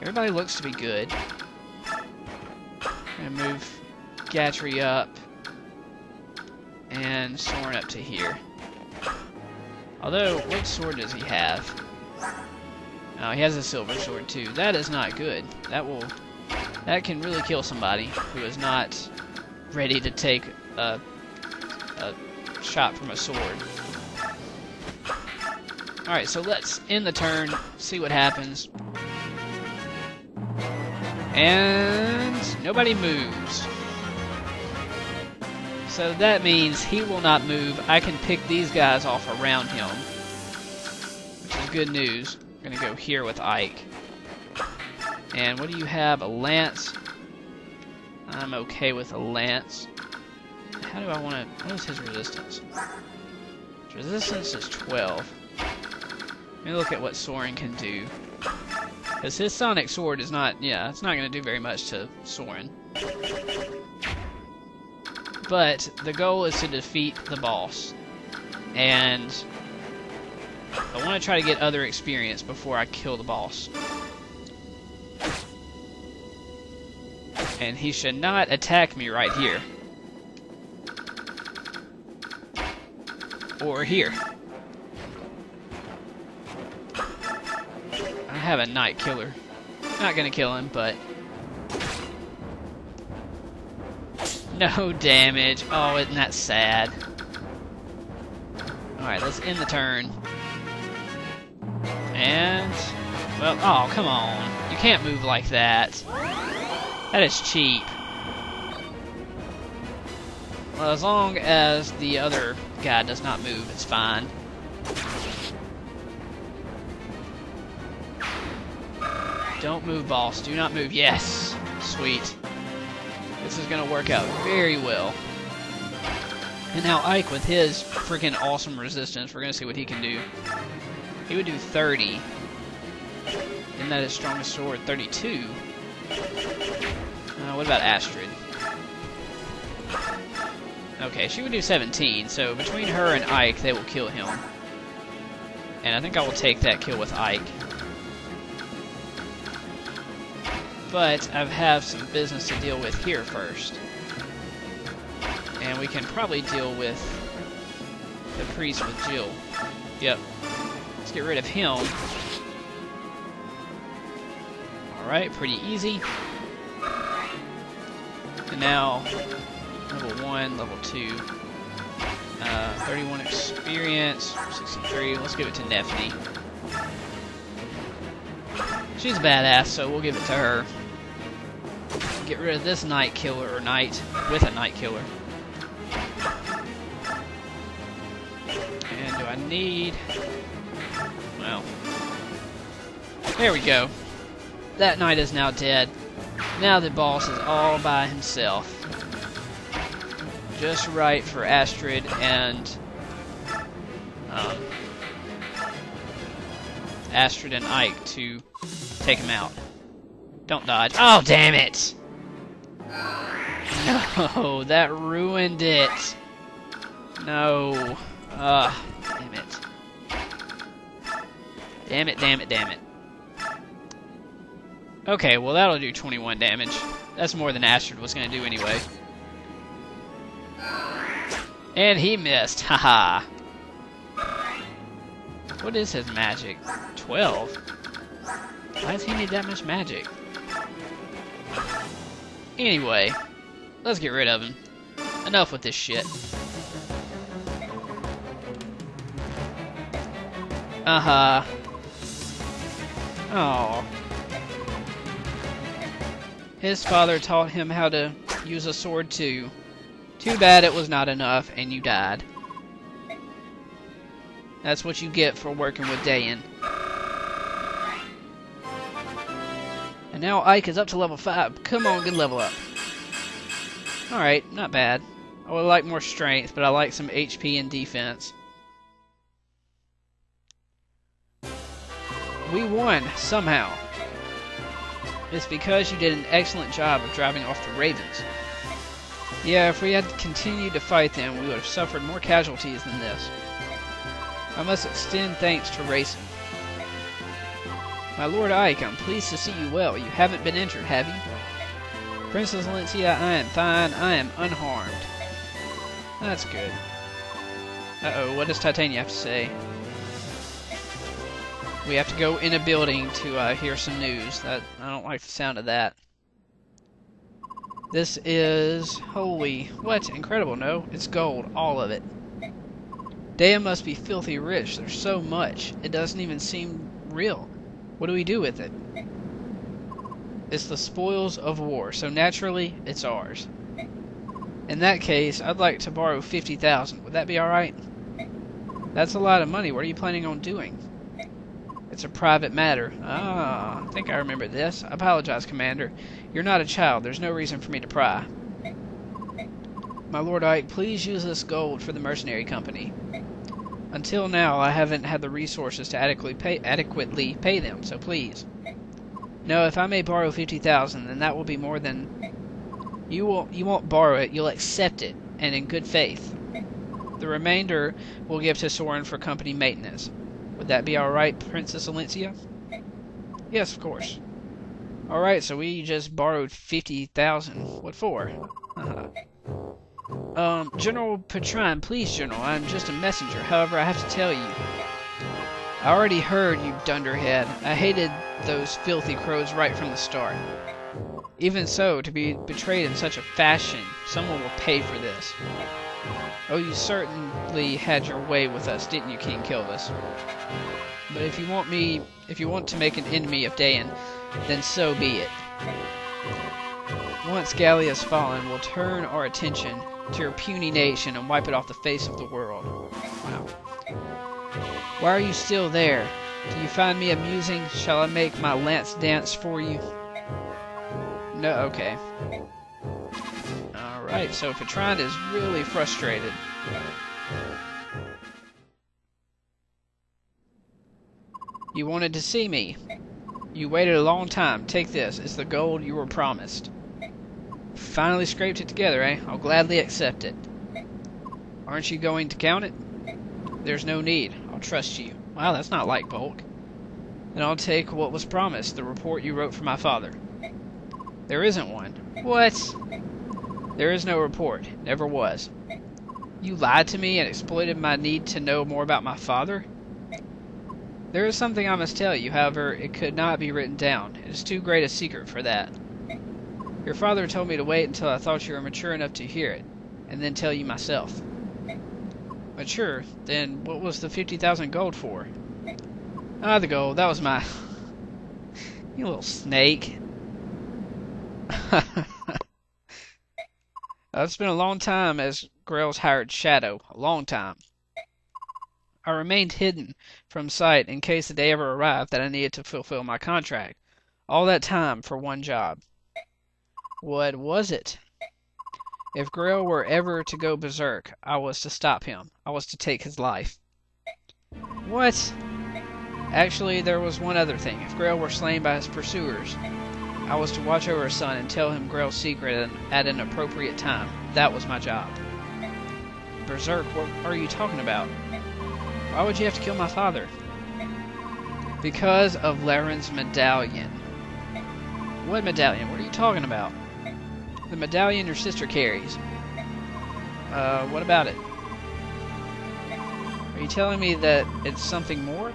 Everybody looks to be good. I'm gonna move Gatry up and Soren up to here. Although, what sword does he have? Oh, he has a silver sword too. That is not good. That can really kill somebody who is not ready to take a shot from a sword. Alright, so let's end the turn, see what happens. And nobody moves. So that means he will not move. I can pick these guys off around him, which is good news. I'm going to go here with Ike. And what do you have? A lance? I'm okay with a lance. How do I want to... What is his resistance? His resistance is 12. Let me look at what Soren can do. Because his sonic sword is not... Yeah, it's not going to do very much to Soren. But the goal is to defeat the boss. And I want to try to get other experience before I kill the boss. And he should not attack me right here. Or here. I have a night killer. Not gonna kill him, but... No damage. Oh, isn't that sad? Alright, let's end the turn. And... Well, oh, come on. You can't move like that. That is cheap. Well, as long as the other guy does not move, it's fine. Don't move, boss. Do not move. Yes! Sweet. This is going to work out very well. And now Ike, with his freaking awesome resistance, we're going to see what he can do. He would do 30. Isn't that his strongest sword? 32. What about Astrid? Okay, she would do 17, so between her and Ike, they will kill him. And I think I will take that kill with Ike. But I have some business to deal with here first. And we can probably deal with the priest with Jill. Yep. Let's get rid of him. Alright, pretty easy. And now, level 1, level 2. 31 experience, 63. Let's give it to Nephne. She's a badass, so we'll give it to her. Get rid of this night killer, or knight, with a night killer. And do I need... Well... There we go. That knight is now dead. Now the boss is all by himself. Just right for Astrid and... Astrid and Ike to take him out. Don't dodge. Oh, damn it! No, that ruined it. No. Damn it. Damn it, damn it, damn it. Okay, well that'll do 21 damage. That's more than Astrid was going to do anyway. And he missed. Haha. What is his magic? 12? Why does he need that much magic? Anyway, let's get rid of him. Enough with this shit. Uh-huh. Oh. His father taught him how to use a sword too. Too bad it was not enough and you died. That's what you get for working with Dayan. And now Ike is up to level 5. Come on, good level up. Alright, not bad. I would like more strength, but I like some HP and defense. We won, somehow. It's because you did an excellent job of driving off the Ravens. Yeah, if we had continued to fight them, we would have suffered more casualties than this. I must extend thanks to Racing. My Lord Ike, I'm pleased to see you well. You haven't been injured, have you? Princess Valencia, I am fine. I am unharmed. That's good. Uh-oh, what does Titania have to say? We have to go in a building to hear some news. I don't like the sound of that. This is... holy... what? Incredible, no? It's gold. All of it. Dea must be filthy rich. There's so much. It doesn't even seem real. What do we do with it? It's the spoils of war, so naturally, it's ours. In that case, I'd like to borrow 50,000. Would that be alright? That's a lot of money. What are you planning on doing? It's a private matter. Ah, I think I remember this. I apologize, Commander. You're not a child. There's no reason for me to pry. My Lord Ike, please use this gold for the mercenary company. Until now, I haven't had the resources to adequately pay them, so please. No, if I may borrow 50,000, then that will be more than... You won't borrow it, you'll accept it, and in good faith. The remainder we'll give to Soren for company maintenance. Would that be alright, Princess Valencia? Yes, of course. Alright, so we just borrowed 50,000. What for? General Petrine, please, General, I'm just a messenger. However, I have to tell you. I already heard, you dunderhead. I hated those filthy crows right from the start. Even so, to be betrayed in such a fashion, someone will pay for this. Oh, you certainly had your way with us, didn't you, King Kilvis? But if you want to make an enemy of Dayan, then so be it. Once Gallia's fallen, we'll turn our attention to your puny nation and wipe it off the face of the world. Wow. Why are you still there? Do you find me amusing? Shall I make my lance dance for you? No, okay. Alright, so Petrine is really frustrated. You wanted to see me. You waited a long time. Take this. It's the gold you were promised. Finally scraped it together, eh? I'll gladly accept it. Aren't you going to count it? There's no need. I'll trust you. Wow, that's not like bulk. Then I'll take what was promised, the report you wrote for my father. There isn't one. What? There is no report. Never was. You lied to me and exploited my need to know more about my father? There is something I must tell you, however, it could not be written down. It is too great a secret for that. Your father told me to wait until I thought you were mature enough to hear it, and then tell you myself. Mature? Then what was the 50,000 gold for? Ah, the gold. That was my... You little snake. It's been a long time as Grail's hired shadow. A long time. I remained hidden from sight in case the day ever arrived that I needed to fulfill my contract. All that time for one job. What was it? If Grail were ever to go berserk, I was to stop him. I was to take his life. What? Actually, there was one other thing. If Grail were slain by his pursuers, I was to watch over his son and tell him Grail's secret at an appropriate time. That was my job. Berserk? What are you talking about? Why would you have to kill my father? Because of Laren's medallion. What medallion? What are you talking about? The medallion your sister carries. What about it? Are you telling me that it's something more?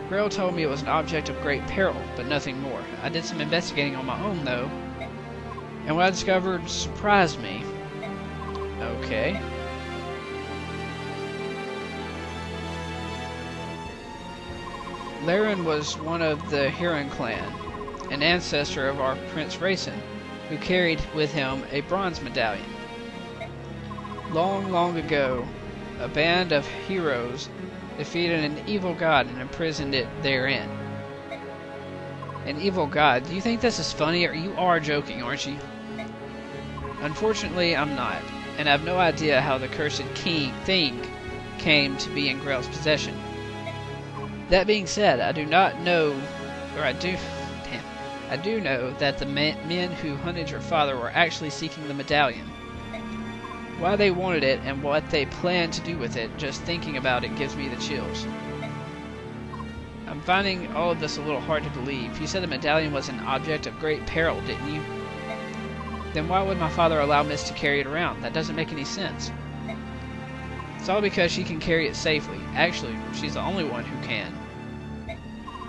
Grail told me it was an object of great peril, but nothing more. I did some investigating on my own, though, and what I discovered surprised me. Okay. Laren was one of the Huron clan, an ancestor of our Prince Racin, who carried with him a bronze medallion. Long, long ago, a band of heroes defeated an evil god and imprisoned it therein. An evil god? Do you think this is funny, or you are joking, aren't you? Unfortunately, I'm not, and I have no idea how the cursed thing came to be in Grail's possession. That being said, I do not know, or I do know that the men who hunted your father were actually seeking the medallion. Why they wanted it and what they planned to do with it, just thinking about it gives me the chills. I'm finding all of this a little hard to believe. You said the medallion was an object of great peril, didn't you? Then why would my father allow Miss to carry it around? That doesn't make any sense. It's all because she can carry it safely. Actually, she's the only one who can.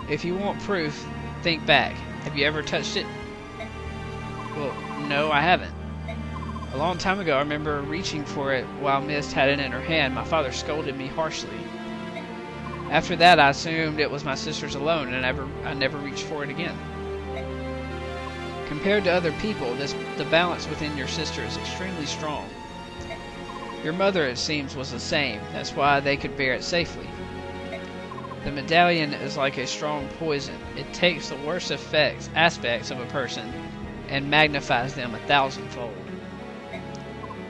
If you want proof, think back. Have you ever touched it? Well, no, I haven't. A long time ago, I remember reaching for it while Miss had it in her hand. My father scolded me harshly. After that, I assumed it was my sister's alone, and I never reached for it again. Compared to other people, the balance within your sister is extremely strong. Your mother, it seems, was the same. That's why they could bear it safely. The medallion is like a strong poison. It takes the worst aspects of a person and magnifies them 1,000-fold.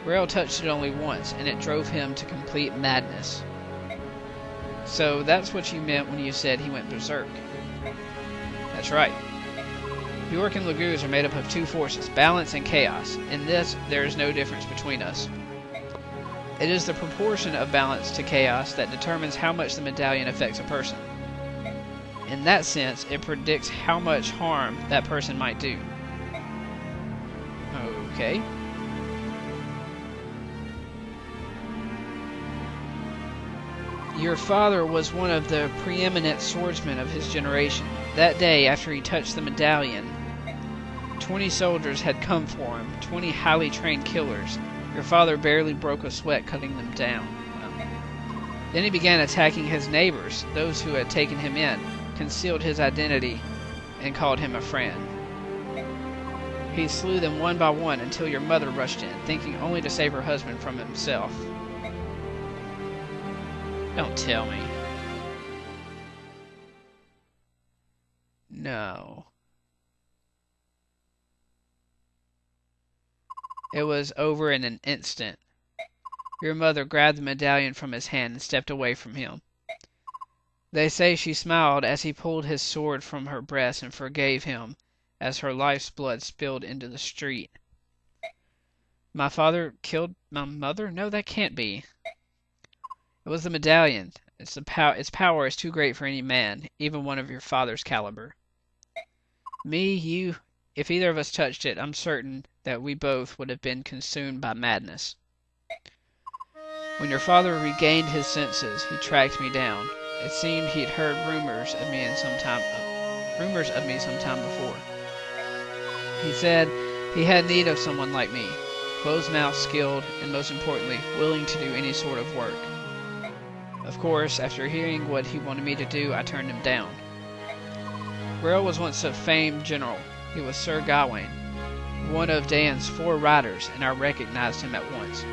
Grail touched it only once, and it drove him to complete madness. So that's what you meant when you said he went berserk. That's right. Bjork and Laguz are made up of two forces, balance and chaos. In this, there is no difference between us. It is the proportion of balance to chaos that determines how much the medallion affects a person. In that sense, it predicts how much harm that person might do. Okay. Your father was one of the preeminent swordsmen of his generation. That day, after he touched the medallion, 20 soldiers had come for him, 20 highly trained killers. Your father barely broke a sweat cutting them down. Then he began attacking his neighbors, those who had taken him in, concealed his identity, and called him a friend. He slew them one by one until your mother rushed in, thinking only to save her husband from himself. Don't tell me. No. It was over in an instant. Your mother grabbed the medallion from his hand and stepped away from him. They say she smiled as he pulled his sword from her breast and forgave him as her life's blood spilled into the street. My father killed my mother? No, that can't be. It was the medallion. Its power is too great for any man, even one of your father's caliber. Me, you, if either of us touched it, I'm certain that we both would have been consumed by madness. When your father regained his senses, he tracked me down. It seemed he'd heard rumors of me some time before. He said he had need of someone like me, closed-mouthed, skilled, and most importantly, willing to do any sort of work. Of course, after hearing what he wanted me to do, I turned him down. Grail was once a famed general. He was Sir Gawain, one of Dane's 4 riders, and I recognized him at once.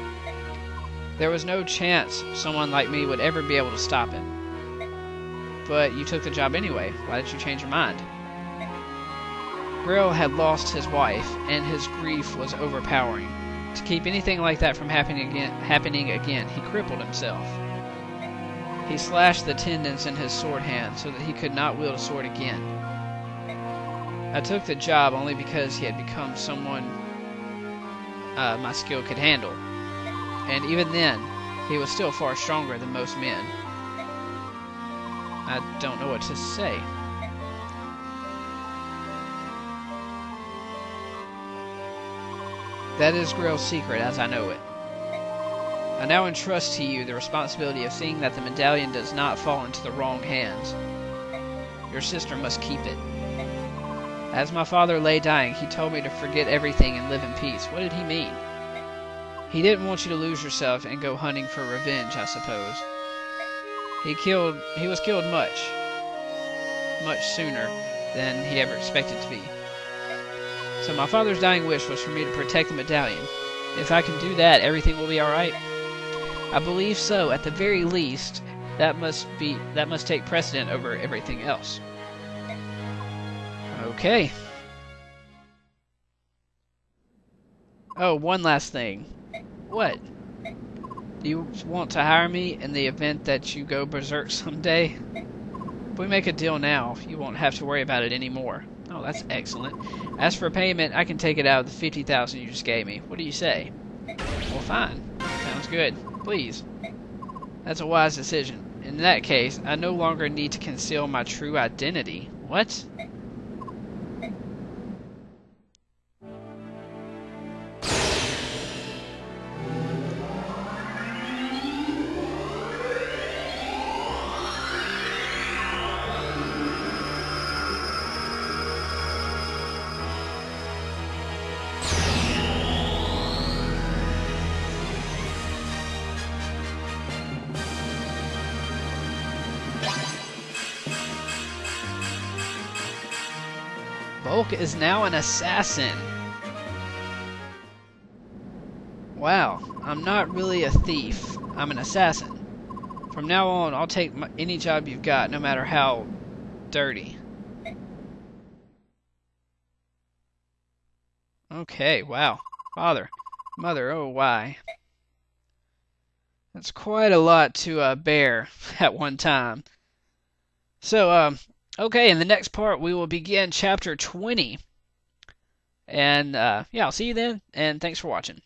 There was no chance someone like me would ever be able to stop him. But you took the job anyway. Why did you change your mind? Grail had lost his wife, and his grief was overpowering. To keep anything like that from happening again, he crippled himself. He slashed the tendons in his sword hand so that he could not wield a sword again. I took the job only because he had become someone my skill could handle. And even then, he was still far stronger than most men. I don't know what to say. That is Grail's secret as I know it. I now entrust to you the responsibility of seeing that the medallion does not fall into the wrong hands. Your sister must keep it. As my father lay dying, he told me to forget everything and live in peace. What did he mean? He didn't want you to lose yourself and go hunting for revenge, I suppose. He was killed much sooner than he ever expected to be. So my father's dying wish was for me to protect the medallion. If I can do that, everything will be alright. I believe so. At the very least, that must take precedent over everything else. Okay. Oh, one last thing. What? Do you want to hire me in the event that you go berserk someday? If we make a deal now, you won't have to worry about it anymore. Oh, that's excellent. As for payment, I can take it out of the 50,000 you just gave me. What do you say? Well, fine. Sounds good. Please. That's a wise decision. In that case, I no longer need to conceal my true identity. What? Bulk is now an assassin. Wow, I'm not really a thief. I'm an assassin. From now on, I'll take any job you've got, no matter how dirty. Okay, wow. Father, mother, oh why. That's quite a lot to bear at one time. So, okay, in the next part, we will begin chapter 20. And, yeah, I'll see you then, and thanks for watching.